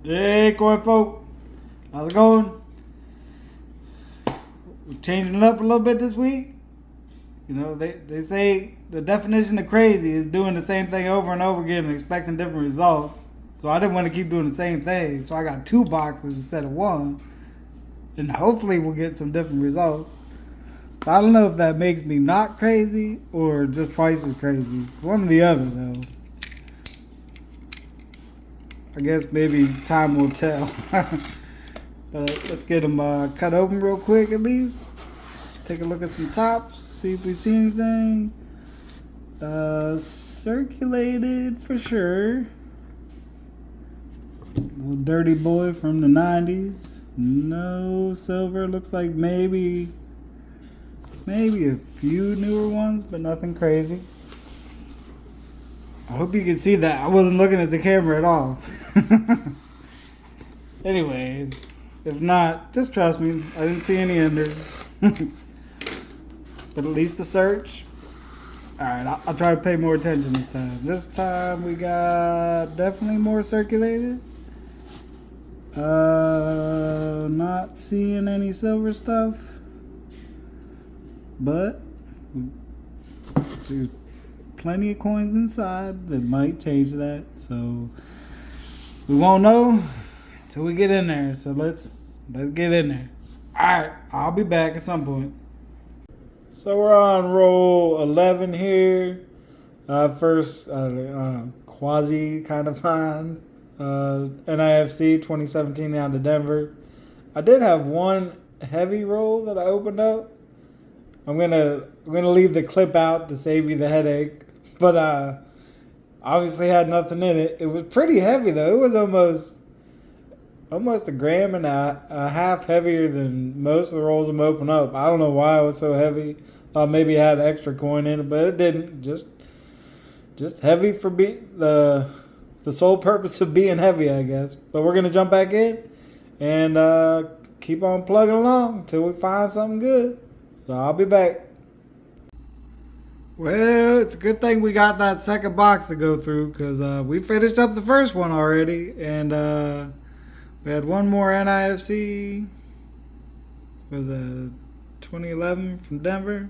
Hey, Coin folk. How's it going? We're changing it up a little bit this week. You know, they say the definition of crazy is doing the same thing over and over again and expecting different results. So I didn't want to keep doing the same thing. So I got two boxes instead of one. And hopefully we'll get some different results. I don't know if that makes me not crazy or just twice as crazy. One or the other, though. I guess maybe time will tell. But let's get them cut open real quick at least. Take a look at some tops, see if we see anything. Circulated for sure. Little dirty boy from the 90s. No silver. Looks like maybe a few newer ones, but nothing crazy. I hope you can see that. I wasn't looking at the camera at all. Anyways, if not, just trust me. I didn't see any enders. But at least the search. Alright, I'll try to pay more attention this time. This time we got definitely more circulated. Not seeing any silver stuff. But there's plenty of coins inside that might change that. So we won't know until we get in there. So let's get in there. Alright, I'll be back at some point. So we're on roll 11 here. First, quasi kind of find. NIFC 2017 down to Denver. I did have one heavy roll that I opened up. I'm gonna leave the clip out to save you the headache. But obviously had nothing in it. It was pretty heavy though. It was almost a gram and a half heavier than most of the rolls I'm opening up. I don't know why it was so heavy. Thought maybe it had extra coin in it, but it didn't. Just heavy for the sole purpose of being heavy, I guess. But we're gonna jump back in and keep on plugging along until we find something good. So I'll be back. Well, it's a good thing we got that second box to go through because we finished up the first one already, and we had one more NIFC. Was a 2011 from Denver.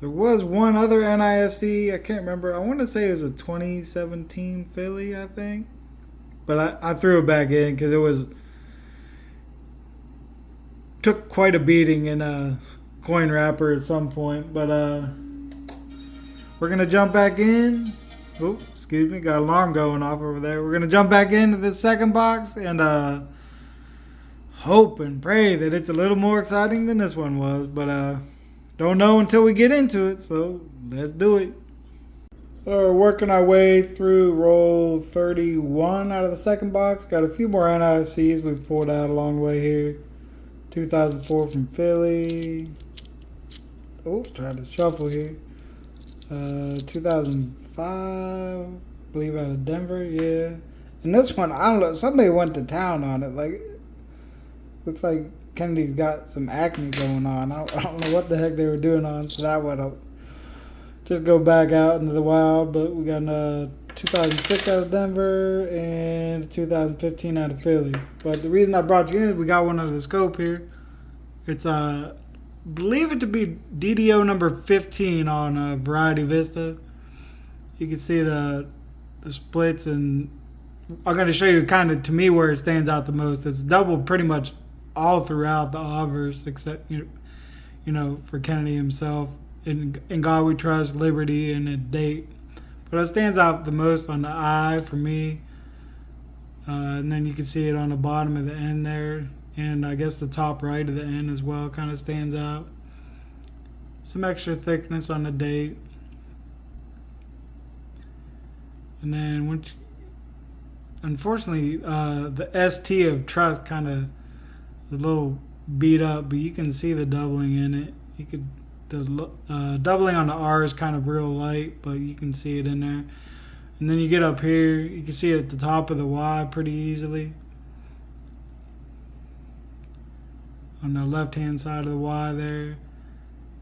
There was one other NIFC. I can't remember. I want to say it was a 2017 Philly, I think. But I threw it back in because it took quite a beating in a coin wrapper at some point. But we're going to jump back in. Oh, excuse me. Got an alarm going off over there. We're going to jump back into the second box and hope and pray that it's a little more exciting than this one was. But don't know until we get into it, so let's do it. So we're working our way through roll 31 out of the second box. Got a few more NIFCs we've pulled out along the way here. 2004 from Philly. Oh, trying to shuffle here. 2005, I believe out of Denver, yeah. And this one, I don't know, somebody went to town on it. Like, looks like Kennedy's got some acne going on. I don't know what the heck they were doing on, so that would just go back out into the wild. But we got 2006 out of Denver and 2015 out of Philly. But the reason I brought you in is we got one under the scope here. It's believe it to be DDO number 15 on Variety Vista. You can see the splits, and I'm going to show you kind of to me where it stands out the most. It's doubled pretty much all throughout the obverse, except you know for Kennedy himself. In God We Trust, Liberty, and a date. But it stands out the most on the eye for me. And then you can see it on the bottom of the end there. And I guess the top right of the end as well kind of stands out. Some extra thickness on the date. And then unfortunately, the ST of Trust kind of a little beat up, but you can see the doubling in it. The doubling on the R is kind of real light, but you can see it in there. And then you get up here, you can see it at the top of the Y pretty easily. On the left-hand side of the Y there.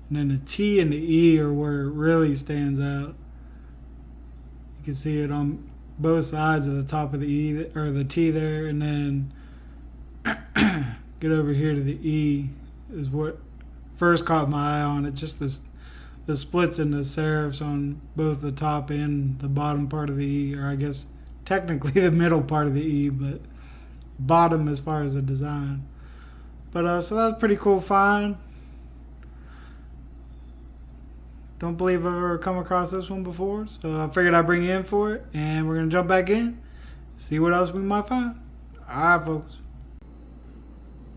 And then the T and the E are where it really stands out. You can see it on both sides of the top of the E or the T there, and then get over here to the E is what first caught my eye on it. Just the splits and the serifs on both the top and the bottom part of the E, or I guess technically the middle part of the E, but bottom as far as the design. But so that's a pretty cool find. Don't believe I've ever come across this one before, so I figured I'd bring you in for it, and we're gonna jump back in, see what else we might find. Alright, folks.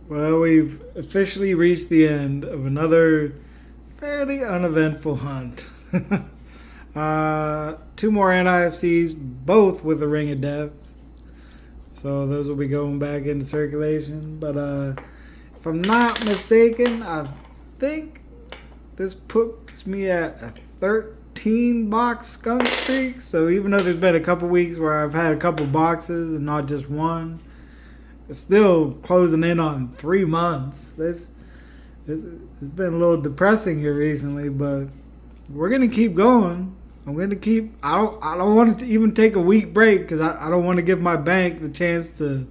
Well, we've officially reached the end of another fairly uneventful hunt. 2 more NIFCs, both with a Ring of Death. So those will be going back into circulation. But if I'm not mistaken, I think this puts me at a 13 box skunk streak. So even though there's been a couple weeks where I've had a couple boxes and not just one, it's still closing in on 3 months. It's been a little depressing here recently, but we're gonna keep going. I'm gonna keep. I don't want to even take a week break because I don't want to give my bank the chance to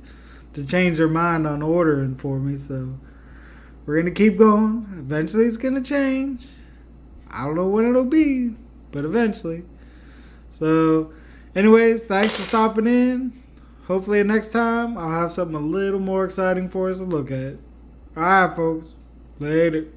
change their mind on ordering for me. So we're gonna keep going. Eventually, it's gonna change. I don't know when it'll be, but eventually. So, anyways, thanks for stopping in. Hopefully next time I'll have something a little more exciting for us to look at. Alright, folks. Later.